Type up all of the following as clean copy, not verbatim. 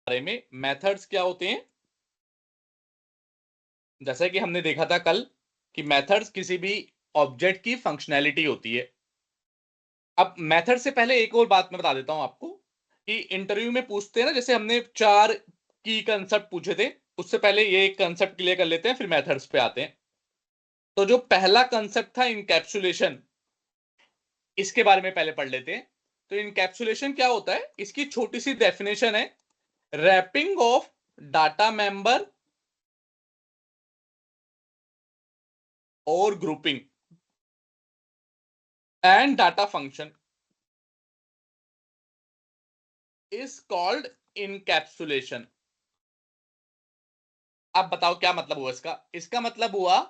बारे में मेथड्स क्या होते हैं, जैसे कि हमने देखा था कल कि मेथड्स किसी भी ऑब्जेक्ट की फंक्शनैलिटी होती है। अब मेथड से पहले एक और बात मैं बता देता हूं आपको कि इंटरव्यू में पूछते हैं ना, जैसे हमने 4 की कंसेप्ट पूछे थे, उससे पहले ये एक कंसेप्ट क्लियर कर लेते हैं, फिर मेथड्स पे आते हैं। तो जो पहला कंसेप्ट था इनकैप्सुलेशन, इसके बारे में पहले पढ़ लेते हैं। तो इनकैप्सुलेशन क्या होता है, इसकी छोटी सी डेफिनेशन है, रैपिंग ऑफ डाटा मेंबर और grouping and data function is called encapsulation. अब बताओ क्या मतलब हुआ इसका। इसका मतलब हुआ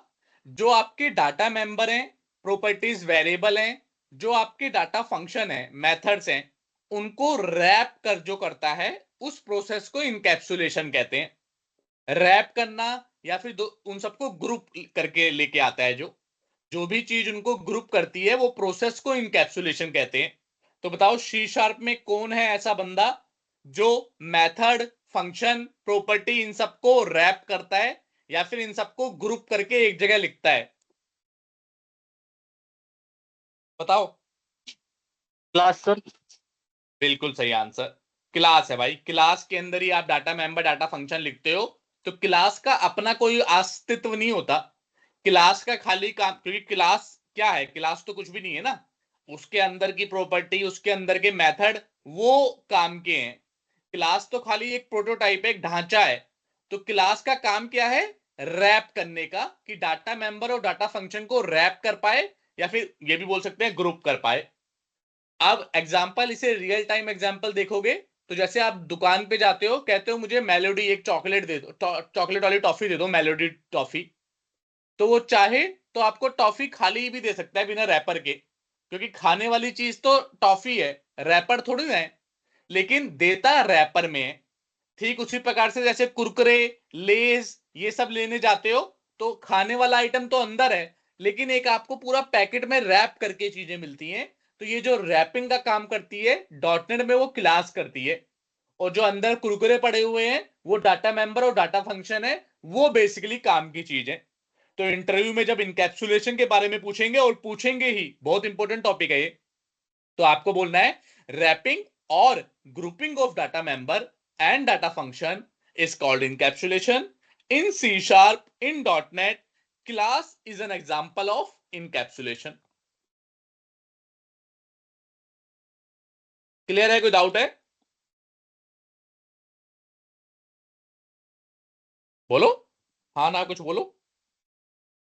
जो आपके डाटा मेंबर हैं, प्रॉपर्टीज वेरिएबल हैं, जो आपके डाटा फंक्शन है, मेथड्स हैं, उनको रैप कर जो करता है, उस प्रोसेस को इनकैप्सुलेशन कहते हैं। रैप करना या फिर उन सबको ग्रुप करके लेके आता है, जो जो भी चीज उनको ग्रुप करती है वो प्रोसेस को इनकैप्सुलेशन कहते हैं। तो बताओ सी शार्प में कौन है ऐसा बंदा जो मेथड, फंक्शन, प्रॉपर्टी इन सबको रैप करता है या फिर इन सबको ग्रुप करके एक जगह लिखता है? बताओ। Class sir. बिल्कुल सही आंसर, क्लास है भाई। क्लास के अंदर ही आप डाटा मेंबर, डाटा फंक्शन लिखते हो। तो क्लास का अपना कोई अस्तित्व नहीं होता। क्लास का खाली काम, क्योंकि क्लास क्या है, क्लास तो कुछ भी नहीं है ना। उसके अंदर की प्रॉपर्टी, उसके अंदर के मेथड, वो काम के हैं। क्लास तो खाली एक प्रोटोटाइप है, एक ढांचा है। तो क्लास का काम क्या है, रैप करने का, कि डाटा मेंबर और डाटा फंक्शन को रैप कर पाए, या फिर ये भी बोल सकते हैं ग्रुप कर पाए। अब एग्जाम्पल, इसे रियल टाइम एग्जाम्पल देखोगे तो जैसे आप दुकान पे जाते हो, कहते हो मुझे मेलोडी एक चॉकलेट दे दो, चॉकलेट वाली टॉफी दे दो, मेलोडी टॉफी। तो वो चाहे तो आपको टॉफी खाली भी दे सकता है बिना रैपर के, क्योंकि खाने वाली चीज तो टॉफी है, रैपर थोड़ी ना है, लेकिन देता रैपर में है। ठीक उसी प्रकार से जैसे कुरकुरे, लेज ये सब लेने जाते हो तो खाने वाला आइटम तो अंदर है, लेकिन एक आपको पूरा पैकेट में रैप करके चीजें मिलती हैं। तो ये जो रैपिंग का काम करती है डॉटनेट में, वो क्लास करती है। और जो अंदर कुरकुरे पड़े हुए हैं वो डाटा मेंबर और डाटा फंक्शन है, वो बेसिकली काम की चीज है। तो इंटरव्यू में जब इनकैप्सुलेशन के बारे में पूछेंगे, और पूछेंगे ही, बहुत इंपॉर्टेंट टॉपिक है ये, तो आपको बोलना है रैपिंग और grouping of data member and data function is called encapsulation. In C sharp, in .NET, class is an example of encapsulation. Clear है, कोई डाउट है? बोलो, हाँ ना कुछ बोलो।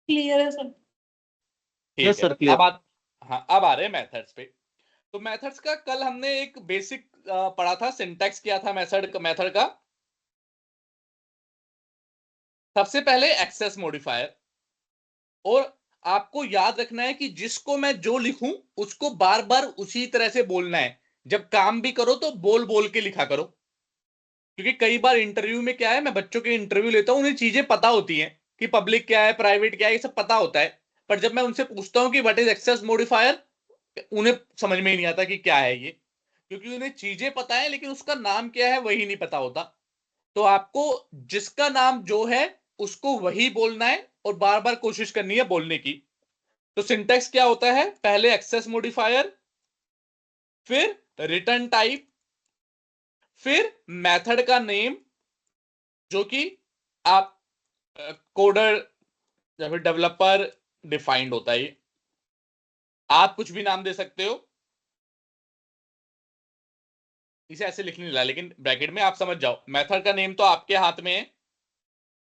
क्लियर है सर। ठीक यस है, सर क्लियर। हाँ अब आ रहे हैं मेथड्स पे। तो मेथड्स का कल हमने एक बेसिक पढ़ा था, सिंटैक्स किया था मेथड का। सबसे पहले एक्सेस मॉडिफायर, और आपको याद रखना है कि जिसको मैं जो लिखूं उसको बार बार उसी तरह से बोलना है। जब काम भी करो तो बोल बोल के लिखा करो, क्योंकि कई बार इंटरव्यू में क्या है, मैं बच्चों के इंटरव्यू लेता हूं, उन्हें चीजें पता होती हैं कि पब्लिक क्या है, प्राइवेट क्या है, ये सब पता होता है। पर जब मैं उनसे पूछता हूं कि व्हाट इज एक्सेस मॉडिफायर, उन्हें समझ में ही नहीं आता कि क्या है ये, क्योंकि उन्हें चीजें पता है लेकिन उसका नाम क्या है वही नहीं पता होता। तो आपको जिसका नाम जो है उसको वही बोलना है, और बार बार कोशिश करनी है बोलने की। तो सिंटेक्स क्या होता है, पहले एक्सेस मॉडिफायर, फिर रिटर्न टाइप, फिर मेथड का नेम, जो कि आप कोडर या फिर डेवलपर डिफाइंड होता है। आप कुछ भी नाम दे सकते हो, इसे ऐसे लिख नहीं रहा, लेकिन ब्रैकेट में आप समझ जाओ, मेथड का नेम तो आपके हाथ में है।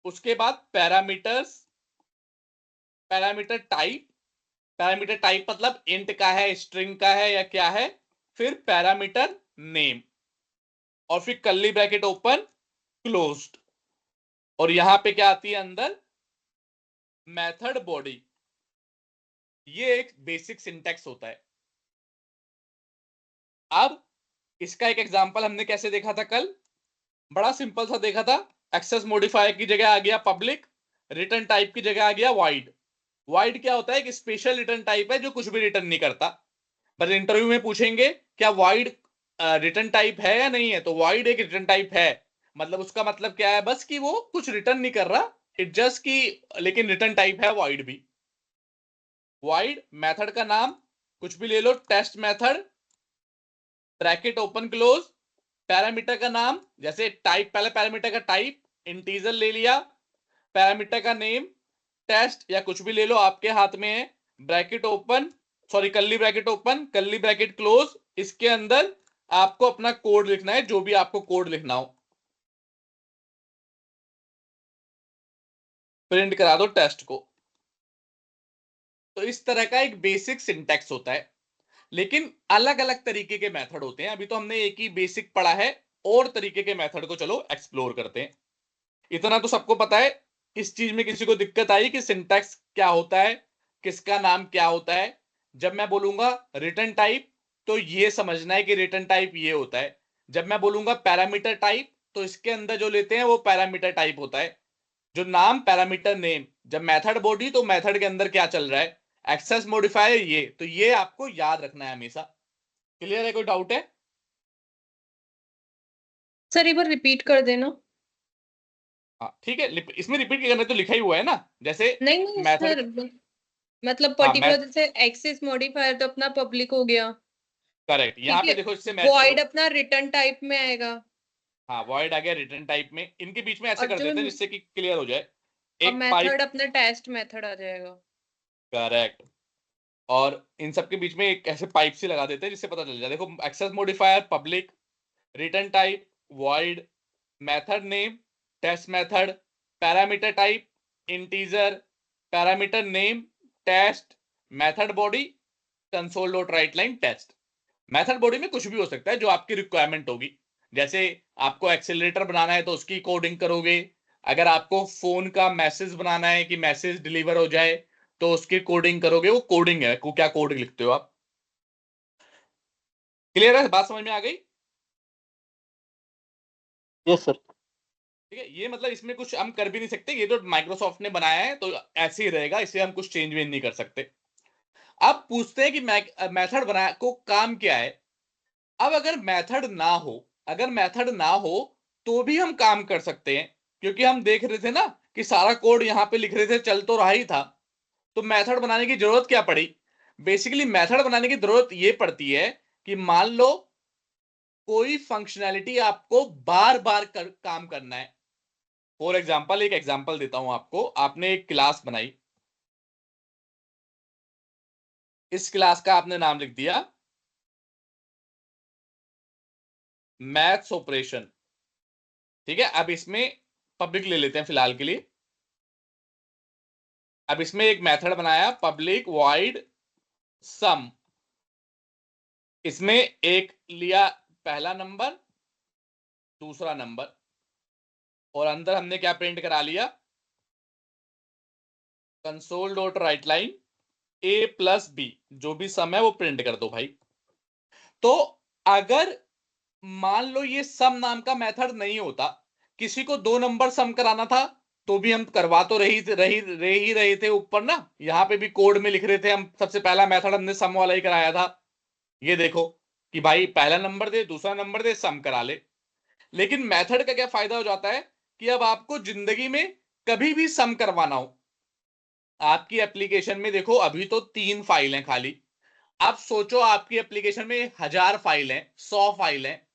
उसके बाद parameters, parameter type, parameter type मतलब इंट का है, स्ट्रिंग का है, या क्या है। फिर पैरामीटर नेम, और फिर कर्ली ब्रैकेट ओपन क्लोज्ड, और यहां पे क्या आती है अंदर, मेथड बॉडी। ये एक बेसिक सिंटेक्स होता है। अब इसका एक एग्जांपल हमने कैसे देखा था कल, बड़ा सिंपल सा देखा था। एक्सेस मॉडिफायर की जगह आ गया पब्लिक, रिटर्न टाइप की जगह आ गया वाइड। वाइड क्या होता है, एक स्पेशल रिटर्न टाइप है जो कुछ भी रिटर्न नहीं करता। पर इंटरव्यू में पूछेंगे क्या वाइड रिटर्न टाइप है या नहीं है, तो वाइड एक रिटर्न टाइप है। मतलब उसका मतलब क्या है, बस कि वो कुछ रिटर्न नहीं कर रहा, इट जस्ट की, लेकिन रिटर्न टाइप है वॉइड भी। वॉइड मेथड का नाम कुछ भी ले लो, test method, bracket open close, parameter का नाम जैसे टाइप, पहले पैरामीटर का टाइप इंटीजर ले लिया, पैरामीटर का नेम टेस्ट या कुछ भी ले लो आपके हाथ में है, bracket open, sorry curly bracket open, curly bracket close, इसके अंदर आपको अपना कोड लिखना है, जो भी आपको कोड लिखना हो, प्रिंट करा दो टेस्ट को। तो इस तरह का एक बेसिक सिंटैक्स होता है, लेकिन अलग अलग तरीके के मेथड होते हैं। अभी तो हमने एक ही बेसिक पढ़ा है, और तरीके के मेथड को चलो एक्सप्लोर करते हैं। इतना तो सबको पता है, इस चीज में किसी को दिक्कत आई कि सिंटैक्स क्या होता है, किसका नाम क्या होता है? जब मैं बोलूंगा रिटर्न टाइप, तो ये समझना है कि रिटर्न टाइप ये होता है। जब मैं बोलूंगा पैरामीटर टाइप, तो इसके अंदर जो लेते हैं वो पैरामीटर टाइप होता है। जो नाम पैरामीटर नेम, जब मेथड बॉडी, तो मेथड के अंदर क्या चल रहा है, एक्सेस मॉडिफायर, ये तो ये आपको याद रखना है हमेशा। क्लियर है? कोई डाउट है? सर एक बार रिपीट कर देना। हाँ ठीक है, इसमें रिपीट करने तो लिखा ही हुआ है ना, जैसे नहीं नहीं मेथड, सर, मतलब हाँ पर्टिकुलर जैसे एक्सेस मॉडिफायर तो अपना पब्लिक हो गया, करेक्ट, यहाँ ठीक पे है। देखो इससे मैच वॉइड करो। अपना रिटर्न टाइप में आएगा, हाँ वॉइड आ गया रिटर्न टाइप में, इनके बीच में ऐसे और कर जो देते हैं जिससे कि क्लियर हो जाए। और एक मेथड पाइप, अपना टेस्ट मेथड आ जाएगा। करेक्ट, और इन सब के बीच में एक ऐसे पाइप सी लगा देते हैं जिससे पता चल जाए। देखो access modifier public, return type void, method name test method, parameter type integer, parameter name test, method body console dot write line test. Method body में कुछ भी हो सकता है जो आपकी रिक्वायरमेंट होगी, जैसे आपको एक्सेलरेटर बनाना है तो उसकी कोडिंग करोगे, अगर आपको फोन का मैसेज बनाना है कि मैसेज डिलीवर हो जाए तो उसकी कोडिंग करोगे, वो कोडिंग है, को क्या कोड लिखते हो आप। क्लियर है? बात समझ में आ गई? Yes sir. ठीक है, ये मतलब इसमें कुछ हम कर भी नहीं सकते, ये तो माइक्रोसॉफ्ट ने बनाया है तो ऐसे ही रहेगा, इसे हम कुछ चेंज वेंज नहीं कर सकते। अब पूछते हैं कि मेथड बनाया को काम क्या है। अब अगर मेथड ना हो, अगर मेथड ना हो तो भी हम काम कर सकते हैं, क्योंकि हम देख रहे थे ना कि सारा कोड यहां पे लिख रहे थे, चल तो रहा ही था, तो मेथड बनाने की जरूरत क्या पड़ी? बेसिकली मेथड बनाने की जरूरत ये पड़ती है कि मान लो कोई फंक्शनैलिटी आपको बार बार काम करना है। फॉर एग्जाम्पल, एक एग्जाम्पल देता हूं आपको, आपने एक क्लास बनाई, इस क्लास का आपने नाम लिख दिया मैथ्स ऑपरेशन, ठीक है। अब इसमें पब्लिक ले लेते हैं फिलहाल के लिए। अब इसमें एक मेथड बनाया पब्लिक वॉइड सम, इसमें एक लिया पहला नंबर, दूसरा नंबर, और अंदर हमने क्या प्रिंट करा लिया, कंसोल डॉट राइट लाइन ए प्लस बी, जो भी सम है वो प्रिंट कर दो भाई। तो अगर मान लो ये सम नाम का मेथड नहीं होता, किसी को 2 नंबर सम कराना था, तो भी हम करवा तो रही थे ऊपर ना, यहां पे भी कोड में लिख रहे थे हम, सबसे पहला मेथड हमने सम वाला ही कराया था, ये देखो कि भाई पहला नंबर दे दूसरा नंबर दे सम करा ले। लेकिन मेथड का क्या फायदा हो जाता है कि अब आपको जिंदगी में कभी भी सम करवाना हो, आपकी एप्लीकेशन में देखो अभी तो 3 फाइल हैं खाली, आप सोचो आपकी एप्लीकेशन में 1000 फाइल हैं, 100 फाइल हैं,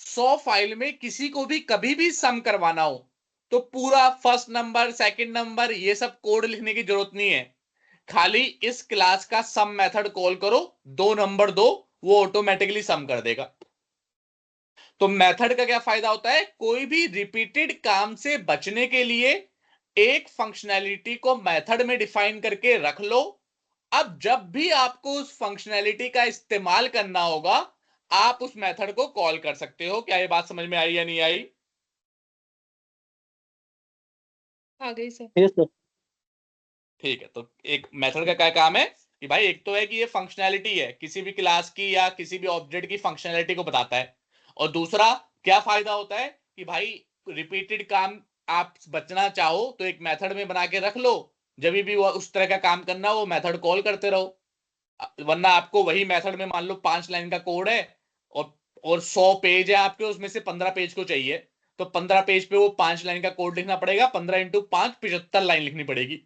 100 फाइल में किसी को भी कभी भी सम करवाना हो, तो पूरा फर्स्ट नंबर सेकंड नंबर ये सब कोड लिखने की जरूरत नहीं है, खाली इस क्लास का सम मेथड कॉल करो, 2 नंबर दो, वो ऑटोमेटिकली सम कर देगा। तो मेथड का क्या फायदा होता है, कोई भी रिपीटेड काम से बचने के लिए एक फंक्शनैलिटी को मेथड में डिफाइन करके रख लो, अब जब भी आपको उस फंक्शनैलिटी का इस्तेमाल करना होगा, आप उस मेथड को कॉल कर सकते हो। क्या ये बात समझ में आई या नहीं आई? आ गई सर। Yes sir. ठीक है, तो एक मेथड का क्या काम है कि भाई एक तो है कि ये फंक्शनैलिटी है, किसी भी क्लास की या किसी भी ऑब्जेक्ट की फंक्शनैलिटी को बताता है, और दूसरा क्या फायदा होता है कि भाई रिपीटेड काम आप बचना चाहो तो एक मेथड में बना के रख लो, जब भी वो उस तरह का काम करना हो मेथड कॉल करते रहो। वरना आपको वही मेथड में मान लो 5 लाइन का कोड है, और 100 पेज है आपके, उसमें से 15 पेज को चाहिए, तो 15 पेज पे वो 5 लाइन का कोड लिखना पड़ेगा, 15 इंटू 5 75 लाइन लिखनी पड़ेगी।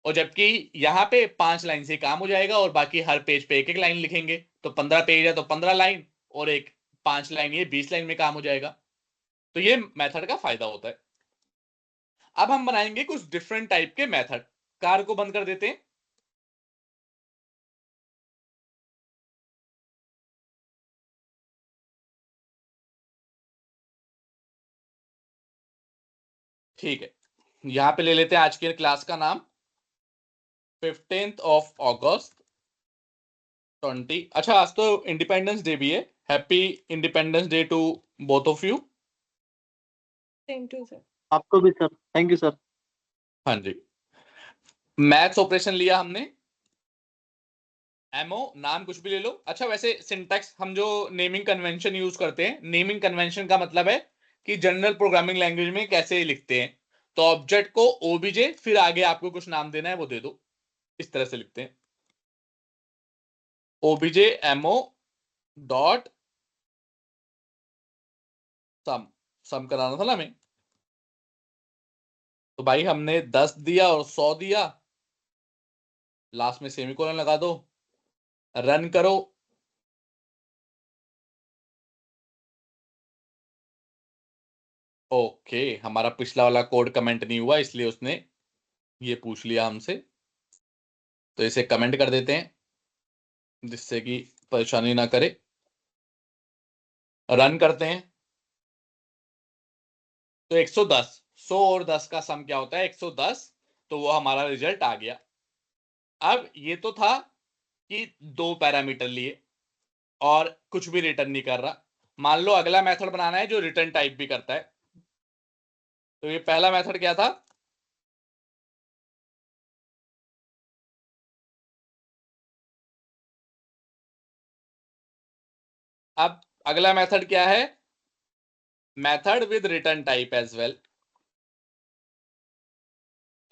और जबकि यहाँ पे 5 लाइन से काम हो जाएगा और बाकी हर पेज पे एक एक लाइन लिखेंगे, तो 15 पेज है तो 15 लाइन और एक 5 लाइन, ये 20 लाइन में काम हो जाएगा। तो ये मेथड का फायदा होता है। अब हम बनाएंगे कुछ डिफरेंट टाइप के मेथड। कार को बंद कर देते हैं। ठीक है, यहां पे ले लेते हैं आज के क्लास का नाम 15th ऑफ अगस्त 20। अच्छा, आज तो इंडिपेंडेंस डे भी है। Happy independence day to both of you. Same to sir. आपको भी सर, थैंक यू सर। हाँ जी, मैथ्स ऑपरेशन लिया हमने। एमओ नाम कुछ भी ले लो। अच्छा, वैसे सिंटैक्स हम जो नेमिंग कन्वेंशन यूज करते हैं, नेमिंग कन्वेंशन का मतलब है कि जनरल प्रोग्रामिंग लैंग्वेज में कैसे लिखते हैं। तो ऑब्जेक्ट को ओबीजे, फिर आगे आपको कुछ नाम देना है वो दे दो, इस तरह से लिखते हैं। ओबीजे एमओ डॉट सम, सम कराना था ना हमें। तो भाई हमने 10 दिया और 100 दिया, लास्ट में सेमीकोलन लगा दो, रन करो। ओके, हमारा पिछला वाला कोड कमेंट नहीं हुआ, इसलिए उसने ये पूछ लिया हमसे, तो इसे कमेंट कर देते हैं जिससे कि परेशानी ना करे। रन करते हैं तो 110, 100 और 10 का सम क्या होता है 110, तो वो हमारा रिजल्ट आ गया। अब ये तो था कि 2 पैरामीटर लिए और कुछ भी रिटर्न नहीं कर रहा। मान लो अगला मेथड बनाना है जो रिटर्न टाइप भी करता है। तो ये पहला मेथड क्या था, अब अगला मेथड क्या है, method with return type as well.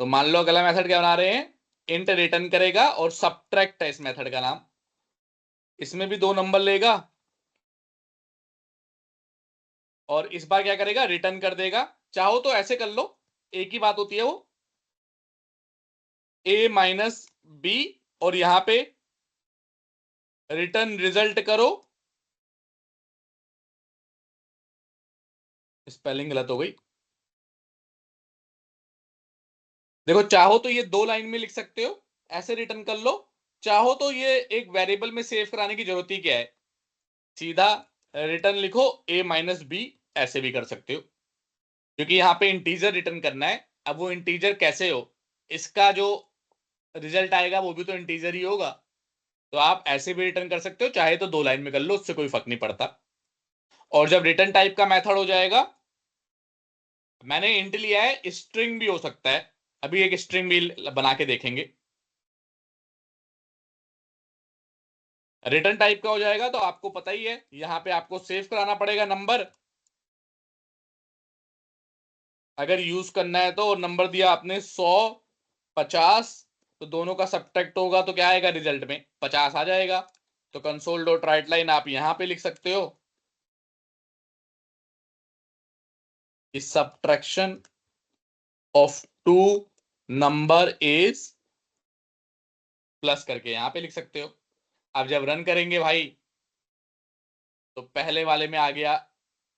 तो मान लो अगला मेथड क्या बना रहे हैं, इंट रिटर्न करेगा और सबट्रैक्ट है इस मेथड का नाम। इसमें भी 2 नंबर लेगा और इस बार क्या करेगा, रिटर्न कर देगा। चाहो तो ऐसे कर लो, एक ही बात होती है वो, a माइनस बी और यहां पे रिटर्न रिजल्ट करो। स्पेलिंग गलत हो गई। देखो, चाहो तो ये 2 लाइन में लिख सकते हो, ऐसे रिटर्न कर लो। चाहो तो ये एक वेरिएबल में सेव कराने की जरूरत ही क्या है, सीधा रिटर्न लिखो a माइनस बी, ऐसे भी कर सकते हो, क्योंकि यहाँ पे इंटीजर रिटर्न करना है। अब वो इंटीजर कैसे हो, इसका जो रिजल्ट आएगा वो भी तो इंटीजर ही होगा। तो आप ऐसे भी रिटर्न कर सकते हो, चाहे तो 2 लाइन में कर लो, उससे कोई फर्क नहीं पड़ता। और जब रिटर्न टाइप का मेथड हो जाएगा, मैंने इंट लिया है, स्ट्रिंग भी हो सकता है, अभी एक स्ट्रिंग भी बना के देखेंगे। रिटर्न टाइप का हो जाएगा तो आपको पता ही है, यहां पे आपको सेव कराना पड़ेगा नंबर, अगर यूज करना है तो। नंबर दिया आपने 100 50, तो दोनों का सब्ट्रैक्ट होगा तो क्या आएगा रिजल्ट में, 50 आ जाएगा। तो कंसोल डॉट राइट लाइन आप यहां पे लिख सकते हो, इस subtraction of 2 number is, plus करके यहां पे लिख सकते हो। अब जब रन करेंगे भाई, तो पहले वाले में आ गया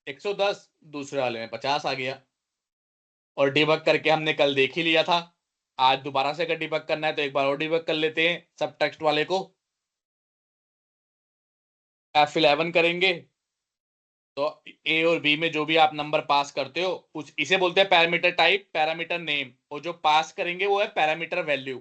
110, दूसरे वाले में 50 आ गया। और डिबग करके हमने कल देख ही लिया था, आज दोबारा से अगर डिबग करना है तो एक बार और डिबग कर लेते हैं सब टेक्स्ट वाले को। F11 करेंगे तो ए और बी में जो भी आप नंबर पास करते हो उस, इसे बोलते हैं पैरामीटर टाइप, पैरामीटर नेम, और जो पास करेंगे वो है पैरामीटर वैल्यू।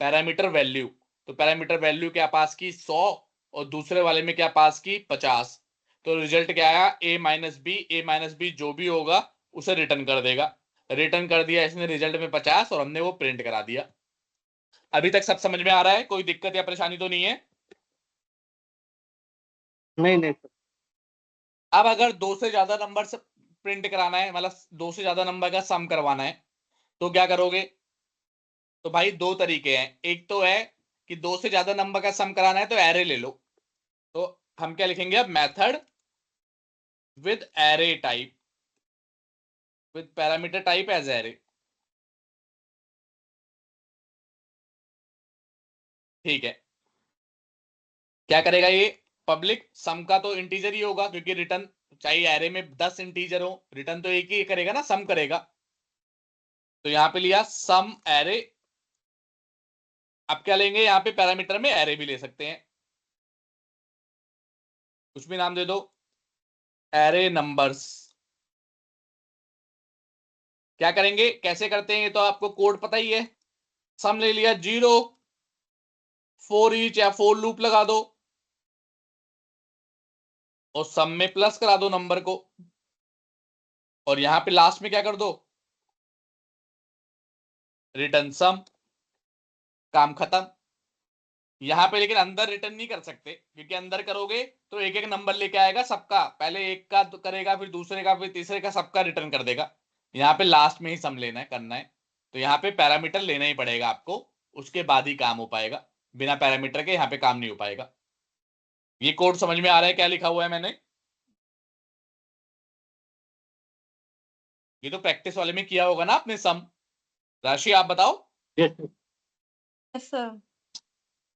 पैरामीटर वैल्यू, तो पैरामीटर वैल्यू क्या पास की 100 और दूसरे वाले में क्या पास की 50। तो रिजल्ट क्या आया, ए माइनस बी, ए माइनस बी जो भी होगा उसे रिटर्न कर देगा। रिटर्न कर दिया इसने रिजल्ट में 50 और हमने वो प्रिंट करा दिया। अभी तक सब समझ में आ रहा है, कोई दिक्कत या परेशानी तो नहीं है। नहीं नहीं सर। अब अगर 2 से ज्यादा नंबर से प्रिंट कराना है, मतलब 2 से ज्यादा नंबर का सम करवाना है, तो क्या करोगे। तो भाई 2 तरीके हैं, एक तो है कि 2 से ज्यादा नंबर का सम कराना है तो एरे ले लो। तो हम क्या लिखेंगे अब, method with array type. with parameter type as array। ठीक है, क्या करेगा ये? पब्लिक सम का तो इंटीजर ही होगा, क्योंकि रिटर्न चाहे एरे में 10 इंटीजर हो, रिटर्न तो एक ही करेगा ना, सम करेगा। तो यहां पे लिया सम एरे। अब क्या लेंगे? यहां पे पैरामीटर में एरे भी ले सकते हैं, कुछ भी नाम दे दो, एरे नंबर्स। क्या करेंगे, कैसे करते हैं ये तो आपको कोड पता ही है। सम ले लिया 0, फॉर ईच या फॉर लूप लगा दो और सम में प्लस करा दो नंबर को, और यहां पे लास्ट में क्या कर दो, रिटर्न सम। काम खत्म। यहां पे लेकिन अंदर रिटर्न नहीं कर सकते, क्योंकि अंदर करोगे तो एक एक नंबर लेके आएगा सबका, पहले एक का तो करेगा, फिर दूसरे का, फिर तीसरे का, सबका रिटर्न कर देगा। यहाँ पे लास्ट में ही सम लेना है, करना है। तो यहाँ पे पैरामीटर लेना ही पड़ेगा आपको, उसके बाद ही काम हो पाएगा। बिना पैरामीटर के यहाँ पे काम नहीं हो पाएगा। ये कोड समझ में आ रहा है क्या लिखा हुआ है मैंने? ये तो प्रैक्टिस वाले में किया होगा ना आपने सम। राशि आप बताओ। Yes sir. Yes, sir.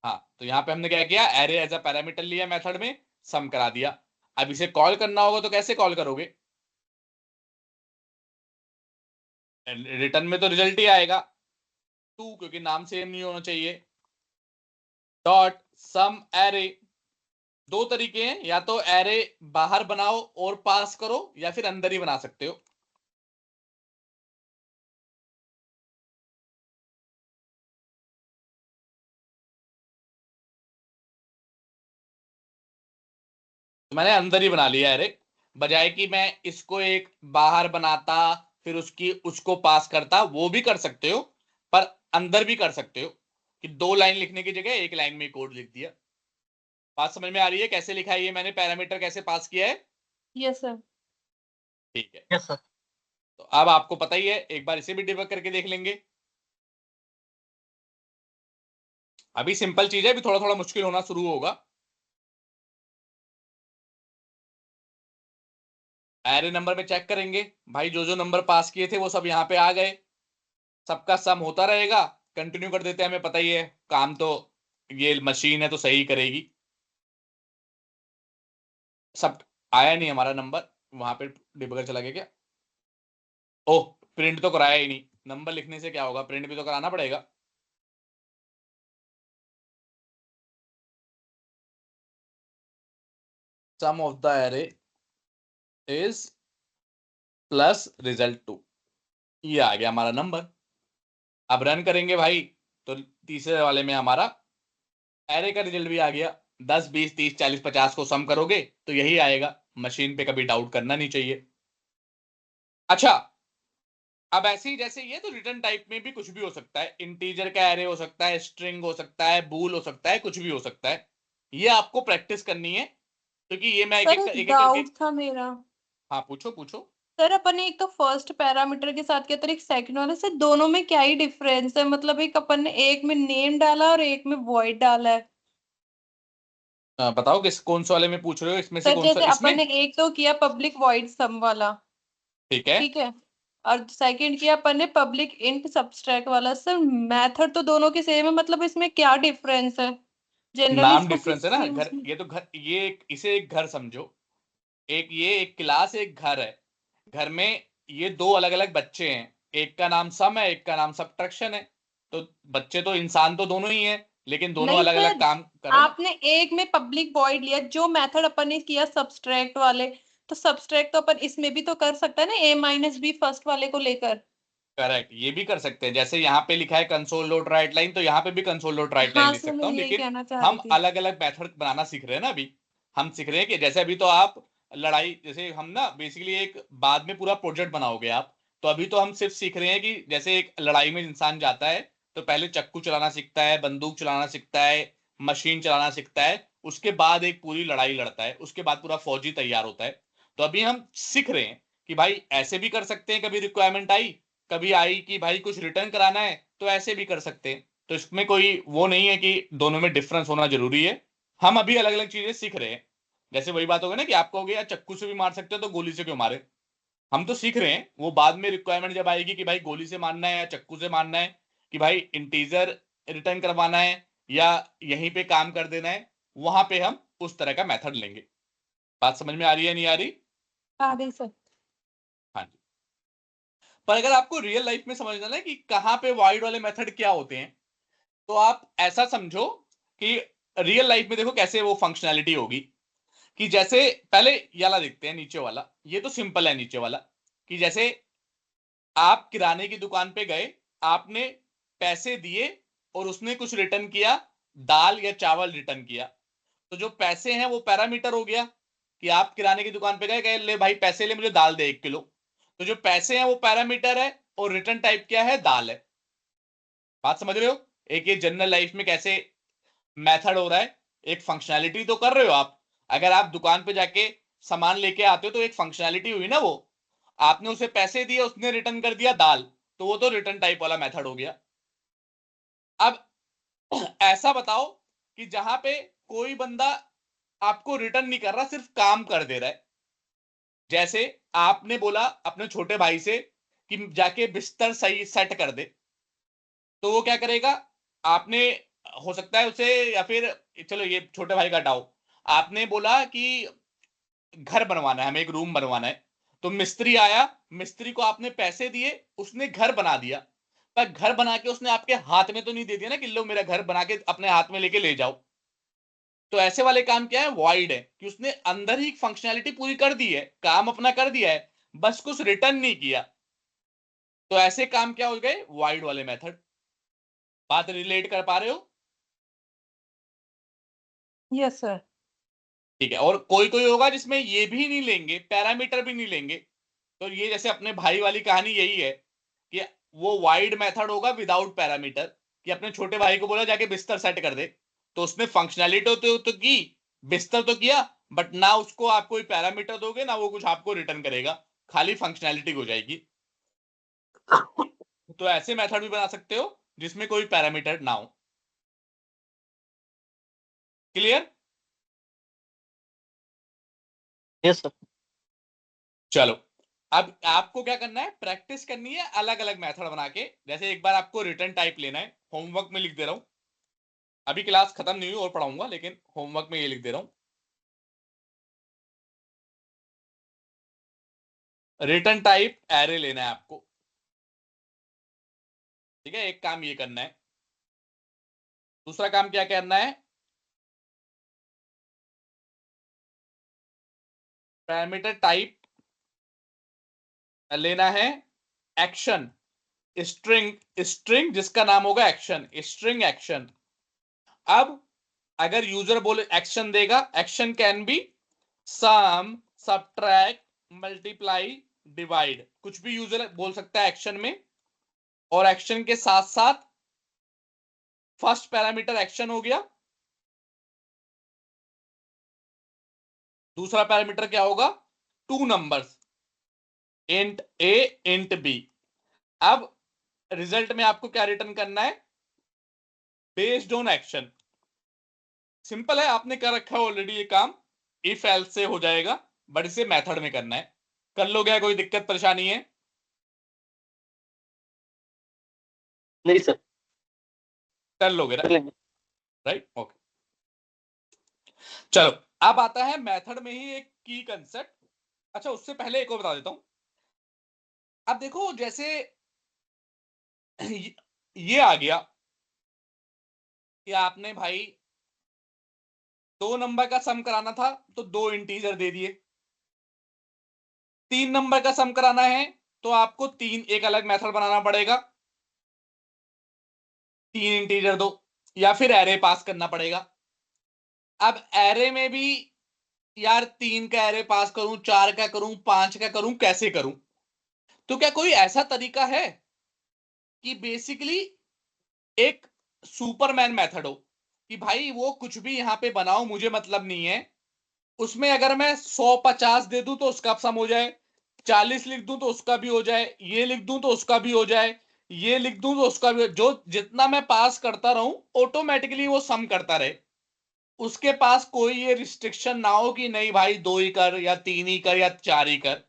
हाँ, तो यहाँ पे हमने क्या किया, एरे एज अ पैरामीटर लिया, मेथड में सम करा दिया। अब इसे कॉल करना होगा तो कैसे कॉल करोगे? रिटर्न में तो रिजल्ट ही आएगा 2, क्योंकि नाम सेम नहीं होना चाहिए। डॉट सम एरे। दो तरीके हैं, या तो एरे बाहर बनाओ और पास करो, या फिर अंदर ही बना सकते हो। तो मैंने अंदर ही बना लिया एरे, बजाय कि मैं इसको एक बाहर बनाता फिर उसको पास करता। वो भी कर सकते हो, पर अंदर भी कर सकते हो, कि 2 लाइन लिखने की जगह 1 लाइन में कोड लिख दिया। बात समझ में आ रही है कैसे लिखा है ये मैंने, पैरामीटर कैसे पास किया है? Yes, sir. ठीक है, यस सर। तो अब आपको पता ही है, एक बार इसे भी डिबग करके देख लेंगे। अभी सिंपल चीज है, अभी थोड़ा थोड़ा मुश्किल होना शुरू होगा। एरे नंबर में चेक करेंगे भाई, जो जो नंबर पास किए थे वो सब यहाँ पे आ गए, सबका सम होता रहेगा। कंटिन्यू कर देते हैं, हमें पता ही है काम तो ये मशीन है तो सही करेगी। सब आया नहीं हमारा नंबर, वहां पे डिबगर चला गया क्या? ओह, प्रिंट तो कराया ही नहीं। नंबर लिखने से क्या होगा, प्रिंट भी तो कराना पड़ेगा। Sum of the array is plus result 2, ये आ गया हमारा नंबर। अब रन करेंगे भाई, तो तीसरे वाले में हमारा एरे का रिजल्ट भी आ गया। 10 20 30 40 50 को सम करोगे तो यही आएगा। मशीन पे कभी डाउट करना नहीं चाहिए। अच्छा, अब ऐसे ही जैसे ये तो रिटर्न टाइप में भी कुछ भी हो सकता है, इंटीजर का एरे हो सकता है, स्ट्रिंग हो सकता है, बूल हो सकता है, कुछ भी हो सकता है। ये आपको प्रैक्टिस करनी है, क्योंकि ये मैं सर, एक एक करके। डाउट था मेरा। हाँ, पूछो पूछो। सर, अपन ने एक तो फर्स्ट पैरामीटर के साथ किया था, एक सेकंड वाले से, दोनों में क्या ही डिफरेंस है? मतलब एक अपन ने एक में नेम डाला और एक में वॉइड डाला है। बताओ किस कौन से वाले में पूछ रहे हो, इसमें से सर, कौन सा जैसे इसमें? अपन ने एक तो किया पब्लिक वॉइड सम वाला, ठीक है। ठीक है, और सेकंड किया अपन ने पब्लिक इंट सबट्रैक्ट वाला। सर, मेथड तो दोनों के सेम है, मतलब इसमें क्या डिफरेंस है? जनरली नाम इसको डिफरेंस है ना, किसी घर उसमें। ये तो घर, इसे एक घर समझो। एक क्लास एक घर है। घर में ये 2 अलग अलग बच्चे हैं, एक का नाम सम है, एक का नाम सबट्रैक्शन है। तो बच्चे तो इंसान तो दोनों ही है, लेकिन दोनों नहीं अलग अलग सर, काम कर रहे हैं ना। आपने एक में पब्लिक वॉइड लिया, जो मेथड अपन ने किया सबट्रैक्ट वाले, तो सबट्रैक्ट तो अपन इसमें भी तो कर सकता है ना, a-b फर्स्ट वाले को लेकर। करेक्ट, ये भी कर सकते हैं। जैसे यहाँ पे लिखा है कंसोल डॉट राइट लाइन, तो यहाँ पे भी कंसोल डॉट राइट लाइन हाँ लिख सर, सकता मैं हूँ, यही लेकिन कहना चाह रही हम थी। अलग अलग मेथड बनाना सीख रहे हैं ना अभी। हम सीख रहे हैं कि जैसे अभी तो आप लड़ाई, जैसे हम ना बेसिकली एक बाद में पूरा प्रोजेक्ट बनाओगे आप, तो अभी तो हम सिर्फ सीख रहे हैं कि जैसे एक लड़ाई में इंसान जाता है तो पहले चक्कू चलाना सीखता है, बंदूक चलाना सीखता है, मशीन चलाना सीखता है, उसके बाद एक पूरी लड़ाई लड़ता है, उसके बाद पूरा फौजी तैयार होता है। तो अभी हम सीख रहे हैं कि भाई ऐसे भी कर सकते हैं, कभी रिक्वायरमेंट आई, कभी आई कि भाई कुछ रिटर्न कराना है, तो ऐसे भी कर सकते हैं। तो इसमें कोई वो नहीं है कि दोनों में डिफरेंस होना जरूरी है। हम अभी अलग अलग चीजें सीख रहे हैं। जैसे वही बात होगी ना कि आप कहोगे यार चक्कू से भी मार सकते हो तो गोली से क्यों मारे। हम तो सीख रहे हैं, वो बाद में रिक्वायरमेंट जब आएगी कि भाई गोली से मारना है या चक्कू से मारना है, कि भाई इंटीजर रिटर्न करवाना है या यहीं पे काम कर देना है, वहां पे हम उस तरह का मेथड लेंगे। बात समझ में आ रही है नहीं आ रही? आ रही सर। हाँ जी। पर अगर आपको रियल लाइफ में समझना है कि कहाँ पे वाइड वाले मेथड क्या होते हैं, तो आप ऐसा समझो कि रियल लाइफ में देखो कैसे वो फंक्शनैलिटी होगी। कि जैसे पहले ये वाला देखते हैं, नीचे वाला, ये तो सिंपल है नीचे वाला। कि जैसे आप किराने की दुकान पे गए, आपने पैसे दिए और उसने कुछ रिटर्न किया, दाल या चावल रिटर्न किया, तो जो पैसे हैं वो पैरामीटर हो गया। कि आप किराने की दुकान पे गए, कहे ले भाई पैसे ले, मुझे दाल दे 1 किलो, तो जो पैसे हैं वो पैरामीटर है और रिटर्न टाइप क्या है, दाल है। बात समझ रहे हो? एक ये जनरल लाइफ में कैसे मेथड हो रहा है, एक फंक्शनैलिटी तो कर रहे हो आप। अगर आप दुकान पे जाके सामान लेके आते हो तो एक फंक्शनैलिटी हुई ना, वो आपने उसे पैसे दिए, उसने रिटर्न कर दिया दाल, तो वो तो रिटर्न टाइप वाला मेथड हो गया। अब ऐसा बताओ कि जहां पे कोई बंदा आपको रिटर्न नहीं कर रहा, सिर्फ काम कर दे रहा है। जैसे आपने बोला अपने छोटे भाई से कि जाके बिस्तर सही सेट कर दे, तो वो क्या करेगा? आपने, हो सकता है उसे, या फिर चलो ये छोटे भाई का हटाओ, आपने बोला कि घर बनवाना है, हमें एक रूम बनवाना है, तो मिस्त्री आया, मिस्त्री को आपने पैसे दिए, उसने घर बना दिया, पर घर बना के उसने आपके हाथ में तो नहीं दे दिया ना कि लो मेरा घर बना के अपने हाथ में लेके ले जाओ। तो ऐसे वाले काम क्या है, वाइड है, कि उसने अंदर ही फंक्शनैलिटी पूरी कर दी है, काम अपना कर दिया है, बस कुछ रिटर्न नहीं किया। तो ऐसे काम क्या हो गए, वाइड वाले मेथड। बात रिलेट कर पा रहे हो? Yes sir. ठीक है। और कोई कोई होगा जिसमें ये भी नहीं लेंगे, पैरामीटर भी नहीं लेंगे, तो ये जैसे अपने भाई वाली कहानी यही है कि वो वाइड मेथड होगा विदाउट पैरामीटर। कि अपने छोटे भाई को बोला जाके बिस्तर सेट कर दे, तो उसने फंक्शनैलिटी तो की, बिस्तर तो किया, बट ना उसको आप कोई पैरामीटर दोगे ना वो कुछ आपको रिटर्न करेगा, खाली फंक्शनैलिटी हो जाएगी। तो ऐसे मेथड भी बना सकते हो जिसमें कोई पैरामीटर ना हो। क्लियर? Yes sir. चलो, अब आपको क्या करना है, प्रैक्टिस करनी है अलग अलग मेथड बना के। जैसे एक बार आपको रिटर्न टाइप लेना है, होमवर्क में लिख दे रहा हूं, अभी क्लास खत्म नहीं हुई और पढ़ाऊंगा, लेकिन होमवर्क में ये लिख दे रहा हूं। रिटर्न टाइप एरे लेना है आपको। ठीक है, एक काम ये करना है। दूसरा काम क्या करना है, पैरामीटर टाइप लेना है एक्शन, स्ट्रिंग, स्ट्रिंग जिसका नाम होगा एक्शन, स्ट्रिंग एक्शन। अब अगर यूजर बोले एक्शन देगा, action can be sum, subtract, multiply, divide, कुछ भी यूजर बोल सकता है एक्शन में। और एक्शन के साथ साथ फर्स्ट पैरामीटर एक्शन हो गया, दूसरा पैरामीटर क्या होगा, 2 नंबर्स, इंट ए इंट बी। अब रिजल्ट में आपको क्या रिटर्न करना है, बेस्ड ऑन एक्शन। सिंपल है, आपने कर रखा है ऑलरेडी ये काम, इफ एल्स से हो जाएगा, बट इसे मेथड में करना है। कर लो, क्या कोई दिक्कत परेशानी है? नहीं सर। कर लोगे कर लेंगे। राइट? ओके। चलो, अब आता है मेथड में ही एक की कंसेप्ट। अच्छा, उससे पहले एक और बता देता हूं। अब देखो, जैसे ये आ गया कि आपने भाई 2 नंबर का सम कराना था, तो 2 इंटीजर दे दिए। 3 नंबर का सम कराना है तो आपको एक अलग मेथड बनाना पड़ेगा, 3 इंटीजर दो, या फिर एरे पास करना पड़ेगा। अब एरे में भी यार 3 का एरे पास करूं, 4 का करूं, 5 का करूं, कैसे करूं? तो क्या कोई ऐसा तरीका है कि बेसिकली एक सुपरमैन मेथड हो, कि भाई वो कुछ भी यहां पे बनाओ मुझे मतलब नहीं है, उसमें अगर मैं 150 दे दूं तो उसका सम हो जाए, 40 लिख दूं तो उसका भी हो जाए, ये लिख दूं तो उसका भी हो जाए, ये लिख दूं तो उसका भी, जो जितना मैं पास करता रहूं ऑटोमेटिकली वो सम करता रहे, उसके पास कोई ये रिस्ट्रिक्शन ना हो कि नहीं भाई 2 ही कर या 3 ही कर या 4 ही कर।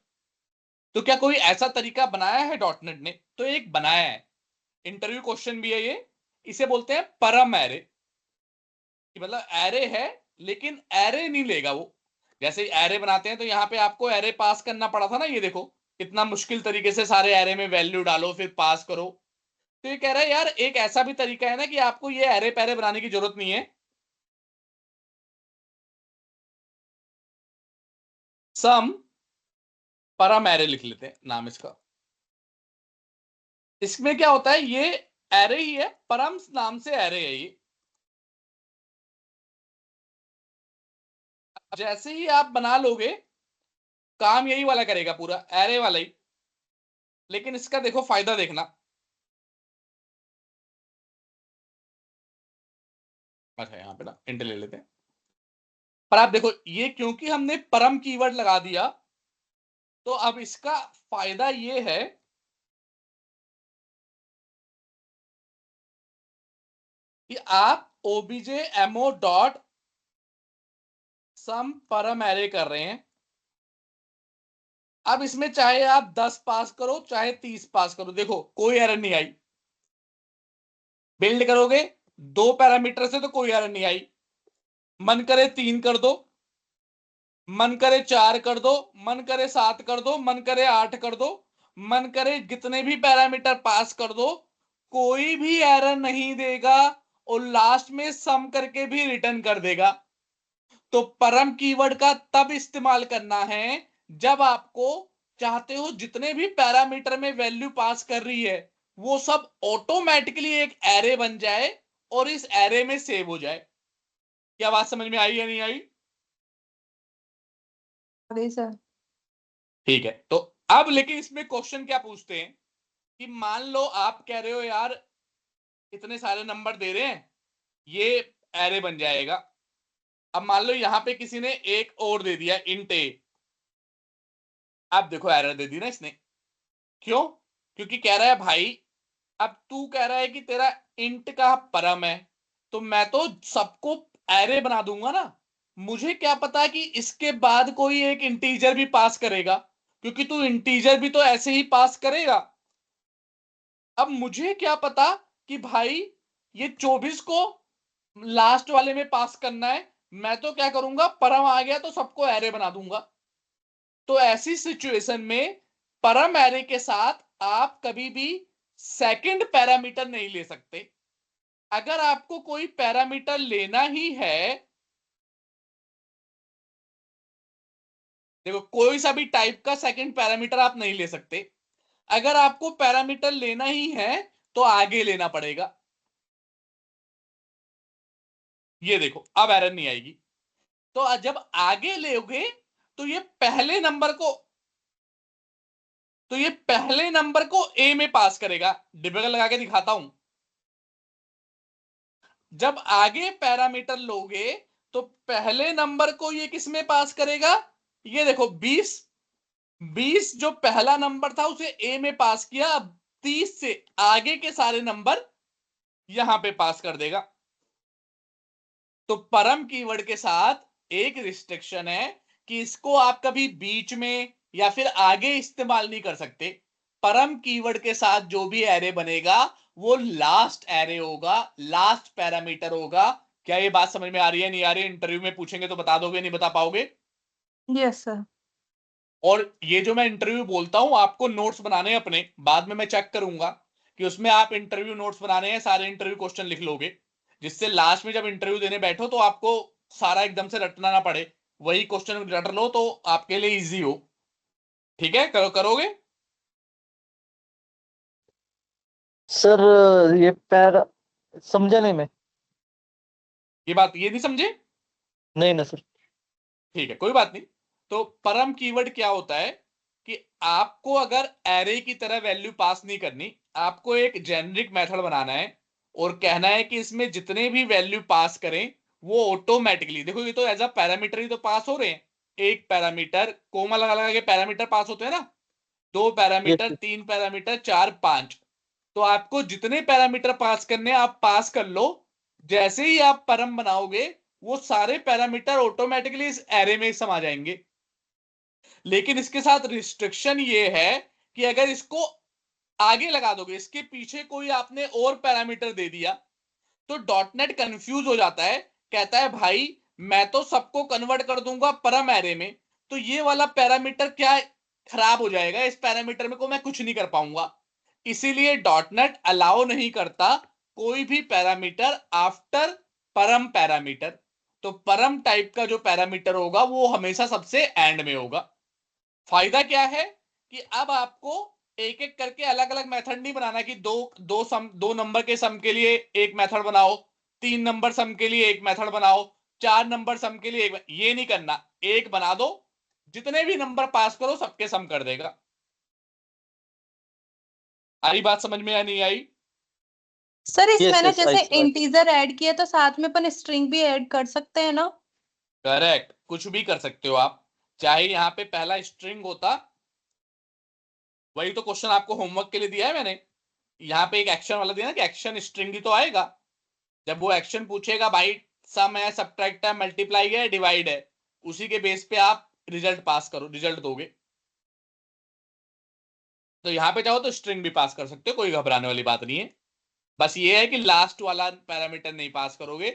तो क्या कोई ऐसा तरीका बनाया है डॉटनेट ने? तो एक बनाया है, इंटरव्यू क्वेश्चन भी है ये। इसे बोलते हैं परम एरे, मतलब एरे है लेकिन एरे नहीं लेगा वो। जैसे एरे बनाते हैं तो यहाँ पे आपको एरे पास करना पड़ा था ना, ये देखो इतना मुश्किल तरीके से सारे एरे में वैल्यू डालो फिर पास करो। तो ये कह रहा है यार एक ऐसा भी तरीका है ना कि आपको ये एरे पैरे बनाने की जरूरत नहीं है, सम परम एरे लिख लेते हैं नाम इसका। इसमें क्या होता है, ये एरे ही है, परम नाम से एरे है ये। जैसे ही आप बना लोगे काम यही वाला करेगा, पूरा एरे वाला ही। लेकिन इसका देखो फायदा देखना। अच्छा यहाँ पे ना इंट ले लेते हैं। पर आप देखो ये क्योंकि हमने परम कीवर्ड लगा दिया तो अब इसका फायदा ये है कि आप obj_mo डॉट सम परम एरे कर रहे हैं। अब इसमें चाहे आप 10 पास करो चाहे 30 पास करो, देखो कोई एरर नहीं आई। बिल्ड करोगे 2 पैरामीटर से तो कोई एरर नहीं आई, मन करे 3 कर दो, मन करे 4 कर दो, मन करे 7 कर दो, मन करे 8 कर दो, मन करे जितने भी पैरामीटर पास कर दो, कोई भी एरर नहीं देगा और लास्ट में सम करके भी रिटर्न कर देगा। तो परम कीवर्ड का तब इस्तेमाल करना है जब आपको चाहते हो जितने भी पैरामीटर में वैल्यू पास कर रही है वो सब ऑटोमेटिकली एक एरे बन जाए और इस एरे में सेव हो जाए। क्या बात समझ में आई या नहीं आई? अरे सर। ठीक है, तो अब लेकिन इसमें क्वेश्चन क्या पूछते हैं कि मान लो आप कह रहे हो यार इतने सारे नंबर दे रहे हैं ये एरे बन जाएगा। अब मान लो यहां पे किसी ने एक और दे दिया इंट ए, अब देखो एरर दे दी ना इसने। क्यों? क्योंकि कह रहा है भाई अब तू कह रहा है कि तेरा इंट का परम है तो मैं तो सबको एरे बना दूंगा ना, मुझे क्या पता कि इसके बाद कोई एक इंटीजर भी पास करेगा, क्योंकि तू इंटीजर भी तो ऐसे ही पास करेगा। अब मुझे क्या पता कि भाई ये 24 को लास्ट वाले में पास करना है, मैं तो क्या करूंगा परम आ गया तो सबको एरे बना दूंगा। तो ऐसी सिचुएशन में परम एरे के साथ आप कभी भी सेकंड पैरामीटर नहीं ले सकते। अगर आपको कोई पैरामीटर लेना ही है, देखो कोई सा भी टाइप का सेकंड पैरामीटर आप नहीं ले सकते। अगर आपको पैरामीटर लेना ही है तो आगे लेना पड़ेगा। ये देखो अब एरर नहीं आएगी। तो जब आगे लोगे तो ये पहले नंबर को ए में पास करेगा। डिबगर लगा के दिखाता हूं। जब आगे पैरामीटर लोगे तो पहले नंबर को ये किस में पास करेगा, ये देखो 20 जो पहला नंबर था उसे ए में पास किया, अब 30 से आगे के सारे नंबर यहां पे पास कर देगा। तो परम कीवर्ड के साथ एक रिस्ट्रिक्शन है कि इसको आप कभी बीच में या फिर आगे इस्तेमाल नहीं कर सकते। परम कीवर्ड के साथ जो भी एरे बनेगा वो लास्ट एरे होगा, लास्ट पैरामीटर होगा। क्या ये बात समझ में आ रही है नहीं आ रही है? इंटरव्यू में पूछेंगे तो बता दोगे नहीं बता पाओगे? Yes sir. और ये जो मैं इंटरव्यू बोलता हूं आपको नोट्स बनाने हैं अपने, बाद में मैं चेक करूंगा कि उसमें आप इंटरव्यू नोट्स बनाने हैं, सारे इंटरव्यू क्वेश्चन लिख लोगे जिससे लास्ट में जब इंटरव्यू देने बैठो तो आपको सारा एकदम से रटना ना पड़े, वही क्वेश्चन रट लो तो आपके लिए इजी हो। ठीक है, करोगे? सर ये पैरा समझा नहीं मैं। ये बात ये नहीं समझे? नहीं ना सर। ठीक है कोई बात नहीं। तो परम कीवर्ड क्या होता है कि आपको अगर एरे की तरह वैल्यू पास नहीं करनी, आपको एक जेनरिक मेथड बनाना है और कहना है कि इसमें जितने भी वैल्यू पास करें वो ऑटोमेटिकली, देखो ये तो एज अ पैरामीटर ही तो पास हो रहे हैं। एक पैरामीटर कोमा लगा लगा के पैरामीटर पास होते हैं ना, 2 यस पैरामीटर, सर। 3 पैरामीटर, 4, 5। तो आपको जितने पैरामीटर पास करने आप पास कर लो, जैसे ही आप परम बनाओगे वो सारे पैरामीटर ऑटोमेटिकली इस एरे में समा जाएंगे। लेकिन इसके साथ रिस्ट्रिक्शन ये है कि अगर इसको आगे लगा दोगे, इसके पीछे कोई आपने और पैरामीटर दे दिया, तो डॉटनेट कंफ्यूज हो जाता है, कहता है भाई मैं तो सबको कन्वर्ट कर दूंगा परम एरे में, तो ये वाला पैरामीटर क्या खराब हो जाएगा, इस पैरामीटर में को मैं कुछ नहीं कर पाऊंगा। इसीलिए डॉटनेट अलाउ नहीं करता कोई भी पैरामीटर आफ्टर परम पैरामीटर। तो परम टाइप का जो पैरामीटर होगा वो हमेशा सबसे एंड में होगा। फायदा क्या है कि अब आपको एक एक करके अलग अलग मेथड नहीं बनाना कि दो नंबर के सम के लिए एक मेथड बनाओ, 3 नंबर सम के लिए एक मेथड बनाओ, 4 नंबर सम के लिए एक, ये नहीं करना, एक बना दो, जितने भी नंबर पास करो सबके सम कर देगा। आई बात समझ में या नहीं आई? सर इसमें Yes, ना yes, जैसे I इंटीजर ऐड किया तो साथ में अपन स्ट्रिंग भी ऐड कर सकते हैं ना? करेक्ट, कुछ भी कर सकते हो आप, चाहे यहां पे पहला स्ट्रिंग होता, वही तो क्वेश्चन आपको होमवर्क के लिए दिया है मैंने, यहाँ पे एक एक्शन वाला दिया ना कि एक्शन स्ट्रिंग ही तो आएगा। जब वो एक्शन पूछेगा भाई सम है, सबट्रैक्ट है, मल्टीप्लाई है, डिवाइड है, उसी के बेस पे आप रिजल्ट पास करो, रिजल्ट दोगे। तो यहाँ पे चाहो तो स्ट्रिंग भी पास कर सकते हो, कोई घबराने वाली बात नहीं है। बस ये है कि लास्ट वाला पैरामीटर नहीं पास करोगे।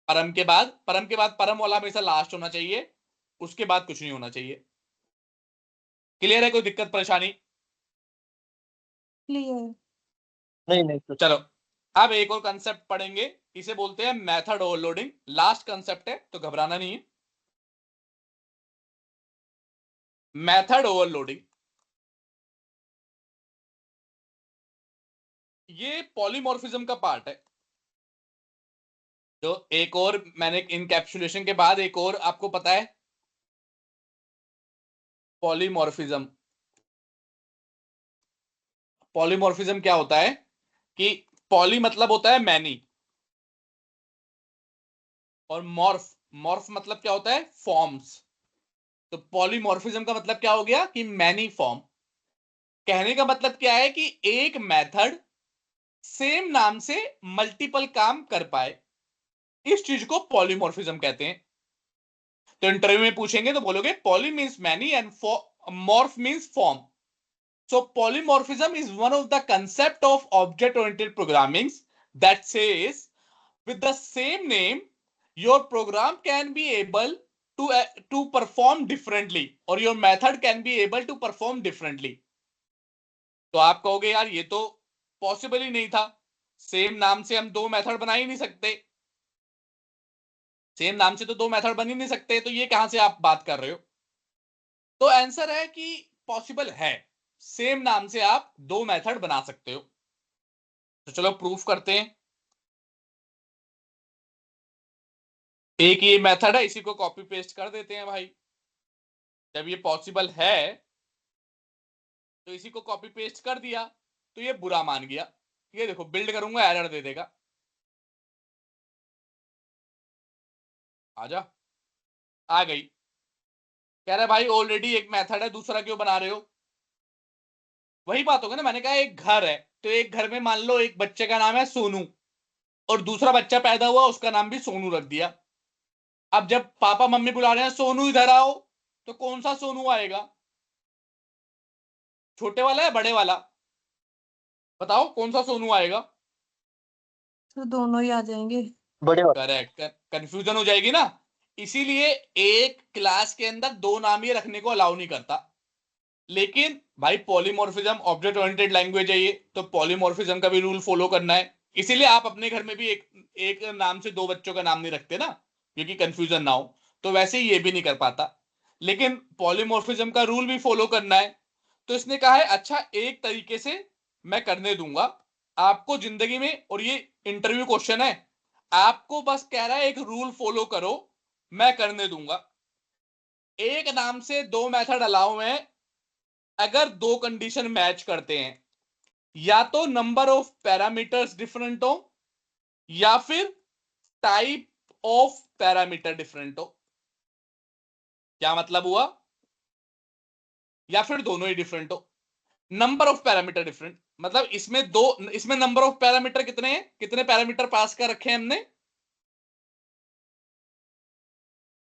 परम के बाद परम वाला हमेशा लास्ट होना चाहिए, उसके बाद कुछ नहीं होना चाहिए। क्लियर है? कोई दिक्कत परेशानी? क्लियर। नहीं नहीं सर। चलो अब एक और कंसेप्ट पढ़ेंगे, इसे बोलते हैं मेथड ओवरलोडिंग। लास्ट कंसेप्ट है तो घबराना नहीं है। मेथड ओवरलोडिंग ये पॉलीमॉर्फिज्म का पार्ट है। तो एक और मैंने इनकैप्सुलेशन के बाद एक और आपको पता है, पॉलीमॉर्फिज्म। पॉलीमॉर्फिज्म क्या होता है कि पॉली मतलब होता है मैनी, और मॉर्फ, मॉर्फ मतलब क्या होता है? फॉर्म्स। तो पॉलीमॉर्फिज्म का मतलब क्या हो गया कि मैनी फॉर्म। कहने का मतलब क्या है कि एक मेथड सेम नाम से मल्टीपल काम कर पाए, इस चीज को पॉलीमॉर्फिज्म कहते हैं। तो इंटरव्यू में पूछेंगे तो बोलोगे poly means many and morph means form. So polymorphism is one of the concept of object-oriented programming that says with the same name your program can be able to perform differently or your method can be able to perform differently। तो आप कहोगे यार ये तो possible ही नहीं था, same नाम से हम दो मेथड बना ही नहीं सकते, सेम नाम से तो दो मेथड बन ही नहीं सकते, तो ये कहां से आप बात कर रहे हो? तो आंसर है कि पॉसिबल है, सेम नाम से आप दो मेथड बना सकते हो। तो चलो प्रूफ करते हैं। एक ये मेथड है, इसी को कॉपी पेस्ट कर देते हैं भाई। जब ये पॉसिबल है तो इसी को कॉपी पेस्ट कर दिया, तो ये बुरा मान गया। ये देखो बिल्ड करूंगा एरर दे देगा। आजा, आ गई। कह रहा भाई ऑलरेडी एक मेथड है, दूसरा क्यों बना रहे हो? वही बात होगा ना, मैंने कहा एक घर है, तो एक घर में मान लो एक बच्चे का नाम है सोनू, और दूसरा बच्चा पैदा हुआ उसका नाम भी सोनू रख दिया। अब जब पापा मम्मी बुला रहे हैं सोनू इधर आओ, तो कौन सा सोनू आएगा? छोटे वाला है बड़े वाला? बताओ कौन सा सोनू आएगा? तो दोनों ही आ जाएंगे। बड़े वाला। करेक्ट, कंफ्यूजन हो जाएगी ना। इसीलिए एक क्लास के अंदर दो नाम ये रखने को अलाउ नहीं करता। लेकिन भाई पॉलीमॉर्फिज्म ऑब्जेक्ट ओरिएंटेड लैंग्वेज है ये, तो पॉलीमॉर्फिज्म का भी रूल फॉलो करना है। इसीलिए आप अपने घर में भी एक नाम से दो बच्चों का नाम नहीं रखते ना, क्योंकि कंफ्यूजन ना हो। तो वैसे ही ये भी नहीं कर पाता, लेकिन पॉलीमॉर्फिज्म का रूल भी फॉलो करना है। तो इसने कहा है अच्छा एक तरीके से मैं करने दूंगा आपको जिंदगी में, और ये इंटरव्यू क्वेश्चन है, आपको बस कह रहा है एक रूल फॉलो करो, मैं करने दूंगा। एक नाम से दो मेथड अलाउ है अगर दो कंडीशन मैच करते हैं, या तो नंबर ऑफ पैरामीटर्स डिफरेंट हो, या फिर टाइप ऑफ पैरामीटर डिफरेंट हो। क्या मतलब हुआ? या फिर दोनों ही डिफरेंट हो। नंबर ऑफ पैरामीटर डिफरेंट मतलब इसमें नंबर ऑफ पैरामीटर कितने हैं, कितने पैरामीटर पास कर रखे हैं हमने?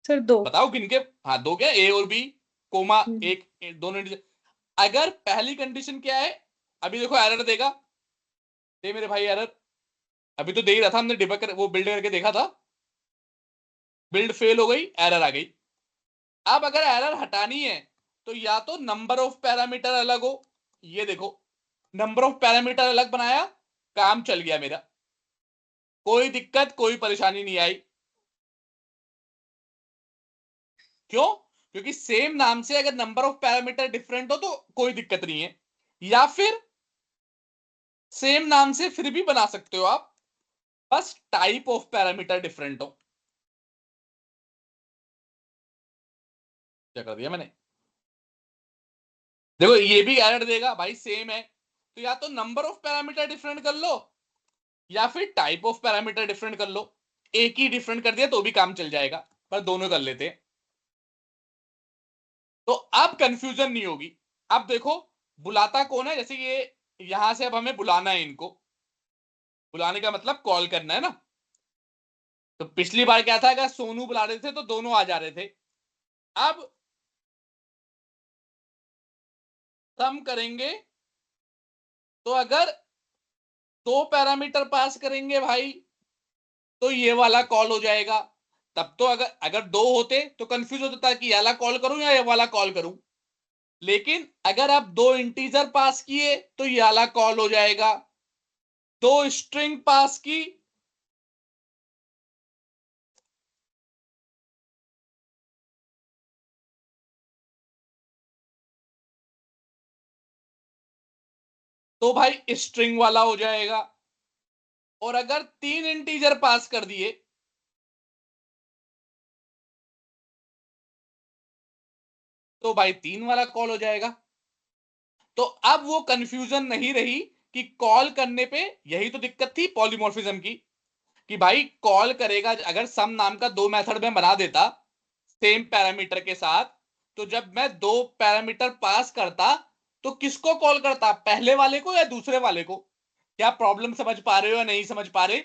सर दो। बताओ गिन के। हाँ दो, क्या? ए और बी। कोमा एक दोनों इंटीजर। अगर पहली कंडीशन क्या है, अभी देखो एरर देगा, दे मेरे भाई एरर, अभी तो दे ही रहा था, हमने डिबग कर वो बिल्ड करके देखा था, बिल्ड फेल हो गई, एरर आ गई। अब अगर एरर हटानी है तो या तो नंबर ऑफ पैरामीटर अलग हो, ये देखो नंबर ऑफ पैरामीटर अलग बनाया, काम चल गया मेरा, कोई दिक्कत कोई परेशानी नहीं आई। क्यों? क्योंकि सेम नाम से अगर नंबर ऑफ पैरामीटर डिफरेंट हो तो कोई दिक्कत नहीं है, या फिर सेम नाम से फिर भी बना सकते हो आप, बस टाइप ऑफ पैरामीटर डिफरेंट हो। क्या कर दिया मैंने? देखो ये भी एरर देगा भाई, सेम है तो या तो नंबर ऑफ पैरामीटर डिफरेंट कर लो या फिर टाइप ऑफ पैरामीटर डिफरेंट कर लो। एक ही डिफरेंट कर दिया तो भी काम चल जाएगा, पर दोनों कर लेते हैं तो अब कंफ्यूजन नहीं होगी। अब देखो बुलाता कौन है, जैसे ये यहां से अब हमें बुलाना है, इनको बुलाने का मतलब कॉल करना है ना। तो पिछली बार क्या था, अगर सोनू बुला रहे थे तो दोनों आ जा रहे थे। अब सम करेंगे तो अगर दो पैरामीटर पास करेंगे भाई तो ये वाला कॉल हो जाएगा। तब तो अगर अगर दो होते तो कंफ्यूज होता कि ये वाला कॉल करूं या ये वाला कॉल करूं, लेकिन अगर आप दो इंटीजर पास किए तो ये वाला कॉल हो जाएगा, दो स्ट्रिंग पास की तो भाई स्ट्रिंग वाला हो जाएगा, और अगर तीन इंटीजर पास कर दिए तो भाई तीन वाला कॉल हो जाएगा। तो अब वो कंफ्यूजन नहीं रही कि कॉल करने पे, यही तो दिक्कत थी पॉलीमॉर्फिज्म की, कि भाई कॉल करेगा, अगर सम नाम का दो मेथड में बना देता सेम पैरामीटर के साथ, तो जब मैं दो पैरामीटर पास करता तो किसको कॉल करता, पहले वाले को या दूसरे वाले को? क्या प्रॉब्लम समझ पा रहे हो या नहीं समझ पा रहे?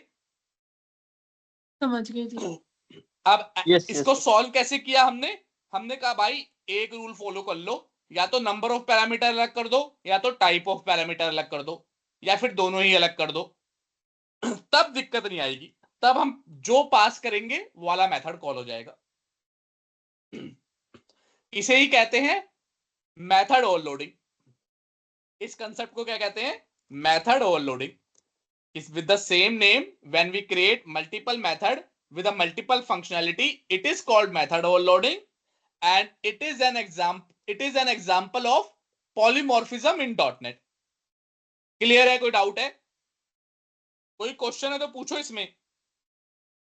समझ गई जी। अब यस इसको यस सॉल्व कैसे किया हमने? हमने कहा भाई एक रूल फॉलो कर लो, या तो नंबर ऑफ पैरामीटर अलग कर दो या तो टाइप ऑफ पैरामीटर अलग कर दो, या फिर दोनों ही अलग कर दो। तब दिक्कत नहीं आएगी, तब हम जो पास करेंगे वो वाला मेथड कॉल हो जाएगा। इसे ही कहते हैं मेथड ओवरलोडिंग। इस कंसेप्ट को क्या कहते हैं? Method overloading. Is with the same name when we create multiple method with a multiple functionality, it is called method overloading, and it is an example of polymorphism in .NET. Clear है? कोई doubt है? कोई question है तो पूछो इसमें। ये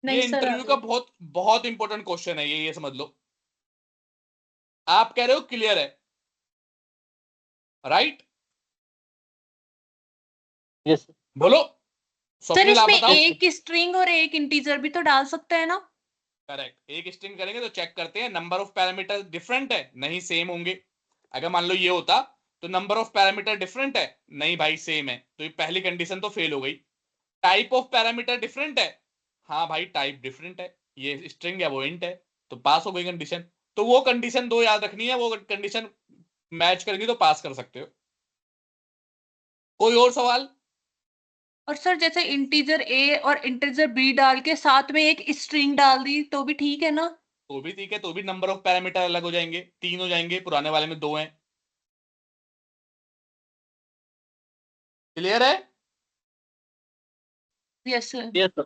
नहीं सर, इंटरव्यू का बहुत बहुत इंपॉर्टेंट क्वेश्चन है, ये समझ लो। आप कह रहे हो क्लियर है, राइट? यस बोलो सर स्वप्निल, आप इसमें बताओ। एक स्ट्रिंग और एक इंटीजर भी तो डाल सकते हैं ना? करेक्ट, एक स्ट्रिंग करेंगे तो चेक करते हैं नंबर ऑफ पैरामीटर डिफरेंट है, नहीं सेम होंगे। अगर मान लो ये होता तो नंबर ऑफ पैरामीटर डिफरेंट है, नहीं भाई सेम है, तो ये पहली कंडीशन तो फेल हो गई। टाइप ऑफ पैरामीटर डिफरेंट है, हाँ भाई टाइप डिफरेंट है, ये स्ट्रिंग है वो इंट है, तो पास हो गई कंडीशन। तो वो कंडीशन दो याद रखनी है, वो कंडीशन मैच करेंगी तो पास कर सकते हो। कोई और सवाल? और सर जैसे इंटीजर ए और इंटीजर बी डाल के साथ में एक स्ट्रिंग डाल दी तो भी ठीक है ना? तो भी ठीक है, तो भी नंबर ऑफ पैरामीटर अलग हो जाएंगे, तीन हो जाएंगे, पुराने वाले में दो हैं। क्लियर है? Yes sir. यस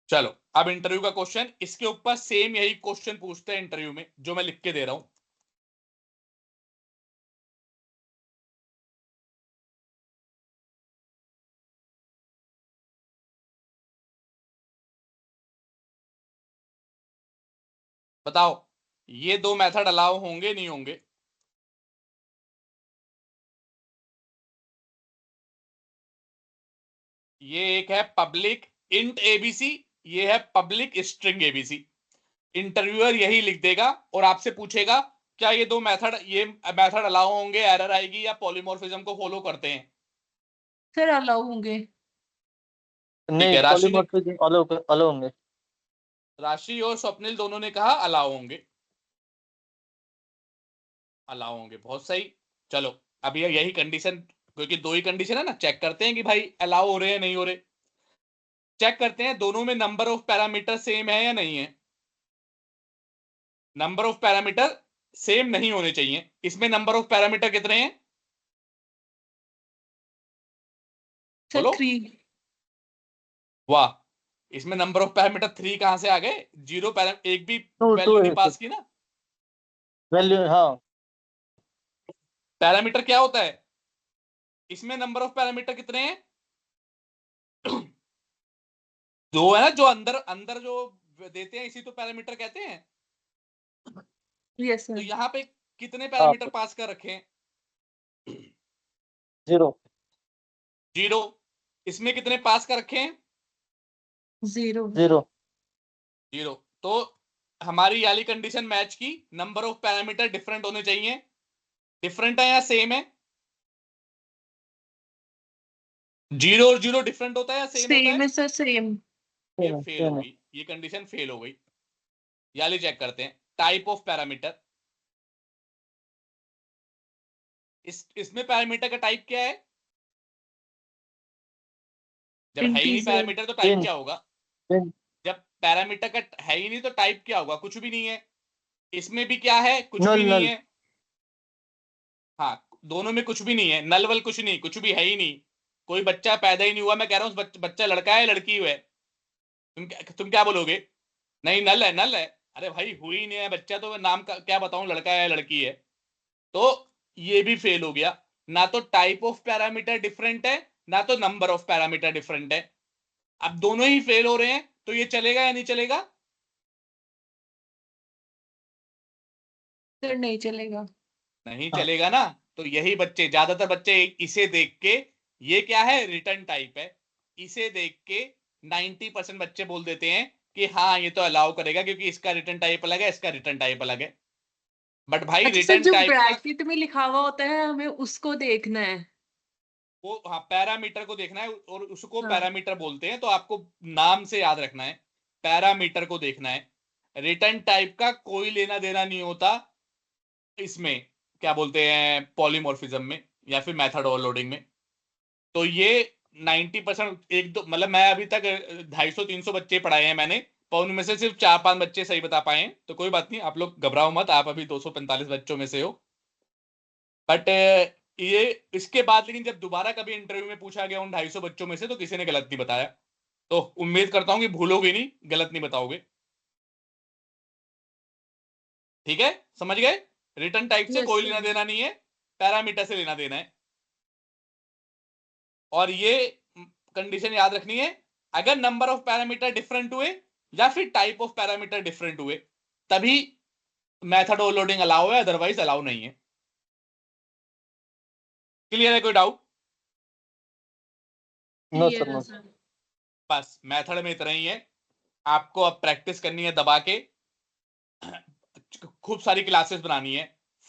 चलो अब इंटरव्यू का क्वेश्चन, इसके ऊपर सेम यही क्वेश्चन पूछते हैं इंटरव्यू में जो मैं लिख के दे रहा हूं। बताओ ये दो मेथड अलाउ होंगे नहीं होंगे? ये एक है पब्लिक इंट एबीसी, ये है पब्लिक स्ट्रिंग एबीसी। इंटरव्यूअर यही लिख देगा और आपसे पूछेगा क्या ये मेथड अलाउ होंगे, एरर आएगी, या पॉलीमॉर्फिज्म को फॉलो करते हैं? सर अलाउ होंगे। ठीक नहीं, है, पॉलीमॉर्फिज्म अलग अलग होंगे। राशि और स्वप्निल दोनों ने कहा अलाउ होंगे। अलाउ होंगे। बहुत सही। चलो अब ये यही कंडीशन, क्योंकि दो ही कंडीशन है ना, चेक करते हैं कि भाई अलाउ हो रहे हैं नहीं हो रहे। चेक करते हैं दोनों में नंबर ऑफ पैरामीटर सेम है या नहीं है। नंबर ऑफ पैरामीटर सेम नहीं होने चाहिए। इसमें नंबर ऑफ पैरामीटर कितने हैं सर बोलो? 3। वाह, इसमें नंबर ऑफ पैरामीटर 3 कहां से आ गए? जीरो पैरा एक भी टू वैल्यू नहीं है पास की ना। वैल्यू, हाँ। पैरामीटर क्या होता है? इसमें नंबर ऑफ पैरामीटर कितने हैं? दो है ना, जो अंदर अंदर जो देते हैं इसी तो पैरामीटर कहते हैं। यस तो सर। यहाँ पे कितने हाँ, पैरामीटर पास कर रखे हैं? 0। जीरो। इसमें कितने पास कर रखे हैं? 0। 0। जीरो। तो हमारी वाली कंडीशन मैच की। नंबर ऑफ पैरामीटर डिफरेंट होने चाहिए। डिफरेंट है या सेम है? जीरो और जीरो डिफरेंट होता है या सेम होता सेम है? है सर, सेम। ये सेम है, फेल हो सेम है। गई, ये कंडीशन फेल हो गई। याली चेक करते हैं टाइप ऑफ पैरामीटर। इसमें पैरामीटर का टाइप क्या है? जब है ही नहीं इंटीजर। पैरामीटर तो टाइप इंट। क्या होगा? इंट। जब पैरामीटर का है ही नहीं तो टाइप क्या होगा? कुछ भी नहीं है। इसमें भी क्या है? कुछ नल भी नहीं नल। है। हाँ, दोनों में कुछ भी नहीं है, नल वल कुछ नहीं, कुछ भी है ही नहीं। कोई बच्चा पैदा ही नहीं हुआ। मैं कह रहा हूँ बच्चा लड़का है लड़की है, तुम क्या बोलोगे? नहीं नल है, नल है। अरे भाई हुई नहीं है बच्चा तो मैं नाम का क्या बताऊं, लड़का है लड़की है। तो ये भी फेल हो गया। ना तो टाइप ऑफ पैरामीटर डिफरेंट है, ना तो नंबर ऑफ पैरामीटर डिफरेंट है। अब दोनों ही फेल हो रहे हैं तो ये चलेगा या नहीं चलेगा? सर नहीं चलेगा। नहीं हाँ, चलेगा ना। तो यही बच्चे, ज्यादातर बच्चे इसे देख के, ये क्या है रिटर्न टाइप है, इसे देख के 90% बच्चे बोल देते हैं कि हाँ ये तो अलाउ करेगा क्योंकि इसका रिटर्न टाइप अलग है, इसका रिटर्न टाइप अलग है। बट भाई अच्छा सर, रिटर्न जो टाइप का ब्रैकेट में लिखा हुआ होता है हमें उसको देखना है। वो, हाँ पैरामीटर को देखना है और उसको हाँ। पैरामीटर बोलते हैं, तो आपको नाम से याद रखना है। पैरामीटर को देखना है। रिटर्न टाइप का कोई लेना देना नहीं होता इसमें, क्या बोलते हैं, पॉलीमॉर्फिज्म में या फिर मेथड ओवरलोडिंग में। तो ये 90% एक दो, मतलब मैं अभी तक 250-300 बच्चे पढ़ाए हैं मैंने, पर उनमें से सिर्फ 4-5 बच्चे सही बता पाए हैं। तो कोई बात नहीं, आप लोग घबराओ मत, आप अभी 245 बच्चों में से हो। बट ये इसके बाद लेकिन जब दोबारा कभी इंटरव्यू में पूछा गया उन 250 बच्चों में से, तो किसी ने गलत नहीं बताया। तो उम्मीद करता हूं कि भूलोगे नहीं, गलत नहीं बताओगे। ठीक है, समझ गए? रिटर्न टाइप से यस कोई लेना सर। देना नहीं है, पैरामीटर से लेना देना है। और ये कंडीशन याद रखनी है, अगर नंबर ऑफ पैरामीटर डिफरेंट हुए या फिर टाइप ऑफ पैरामीटर डिफरेंट हुए तभी मेथड ओवरलोडिंग अलाउ है, अदरवाइज अलाउ नहीं है। क्लियर है? कोई डाउट? नो क्लियर सर, है नो। सर। बस मेथड में इतना ही है। आपको अब प्रैक्टिस करनी है दबा के, खूब सारी क्लासेस बनानी है।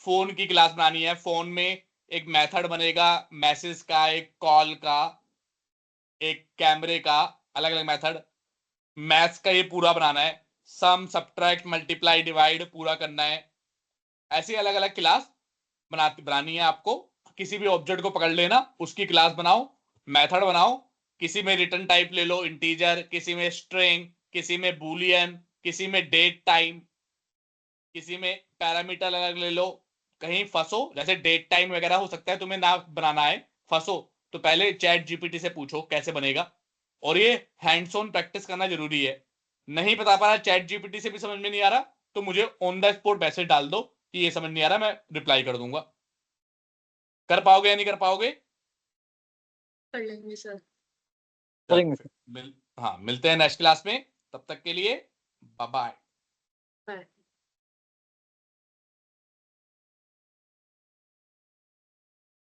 फोन की क्लास बनानी है, फोन में एक मेथड बनेगा मैसेज का, एक कॉल का, एक कैमरे का, अलग अलग मेथड। मैथ्स का ये पूरा बनाना है, सम सब्ट्रैक्ट मल्टीप्लाई डिवाइड पूरा करना है। ऐसी अलग अलग क्लास बनानी है आपको। किसी भी ऑब्जेक्ट को पकड़ लेना, उसकी क्लास बनाओ, मेथड बनाओ। किसी में रिटर्न टाइप ले लो इंटीजर, किसी में स्ट्रिंग, किसी में बूलियन, किसी में डेट टाइम, किसी में पैरामीटर अलग ले लो। कहीं फंसो, जैसे डेट टाइम वगैरह हो सकता है तुम्हें ना बनाना है, फंसो तो पहले चैट जीपीटी से पूछो कैसे बनेगा। और ये हैंड्स ऑन प्रैक्टिस करना जरूरी है। नहीं बता पा रहा, चैट जीपीटी से भी समझ में नहीं आ रहा, तो मुझे ऑन द स्पॉट मैसेज डाल दो कि ये समझ नहीं आ रहा, मैं रिप्लाई कर दूंगा। कर पाओगे या नहीं कर पाओगे? कर लेंगे सर। चलो करेंगे फिर सर। हाँ मिलते हैं नेक्स्ट क्लास में। तब तक के लिए बाय बाय। बाय।